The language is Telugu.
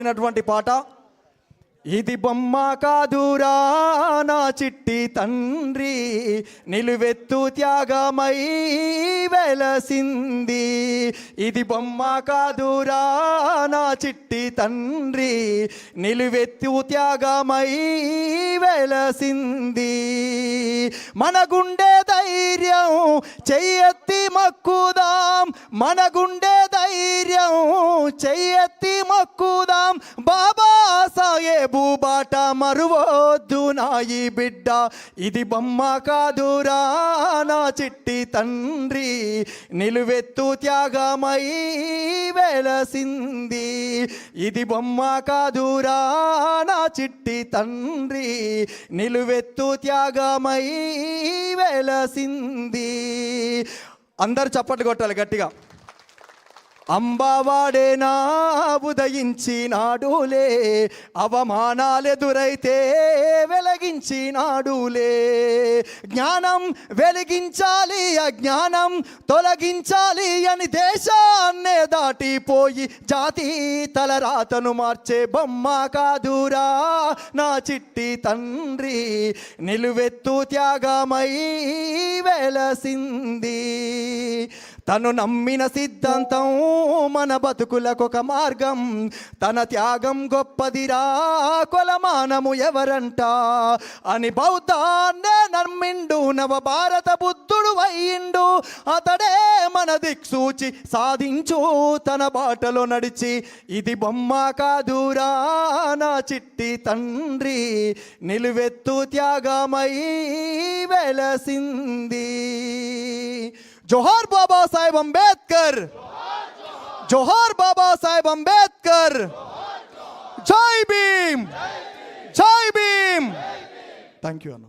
పాట ఇది బొమ్మ కాదురా నా చిట్టి తండ్రి నిలువెత్తు త్యాగమై వెలసింది. ఇది బొమ్మ కాదురా నా చిట్టి తండ్రి నిలువెత్తు త్యాగమై వెలసింది. మన గుండె ధైర్యం చెయ్యెత్తి మక్కుదాం, మన గుండె ధైర్యం చెయ్యెత్తి మక్కుదాం. బాబా సాహెబు బాట మరువొద్దు నాయి బిడ్డ. ఇది బొమ్మ కాదురా నా చిట్టి తండ్రి నిలువెత్తు త్యాగమై వెలసింది. ఇది బొమ్మ కాదురా నా చిట్టి తండ్రి నిలువెత్తు త్యాగమై వెలసింది. అందరు చప్పట్లు కొట్టాలి గట్టిగా. అంబావాడేనా ఉదయించినాడులే, అవమానాలెదురైతే వెలిగించినాడులే. జ్ఞానం వెలిగించాలి, అజ్ఞానం తొలగించాలి అని దేశాన్నే దాటిపోయి జాతి తలరాతను మార్చే బొమ్మ కాదురా నా చిట్టి తండ్రి నిలువెత్తు త్యాగమై వెలసింది. తను నమ్మిన సిద్ధాంతం మన బతుకులకొక మార్గం, తన త్యాగం గొప్పదిరా కొలమానము ఎవరంట అని బౌద్ధాన్నే నమ్మిండు నవ భారత బుద్ధుడు అయ్యిండు. అతడే మన దిక్సూచి సాధించు తన బాటలో నడిచి. ఇది బొమ్మ కాదురా నా చిట్టి తండ్రి నిలువెత్తు త్యాగమై వెలసింది. జోహార్ బాబా సాహెబ్ అంబేద్కర్, జోహార్ బాబా సాహెబ్ అంబేద్కర్. జై భీమ్, జై భీమ్. థ్యాంక్ యూ అన్న.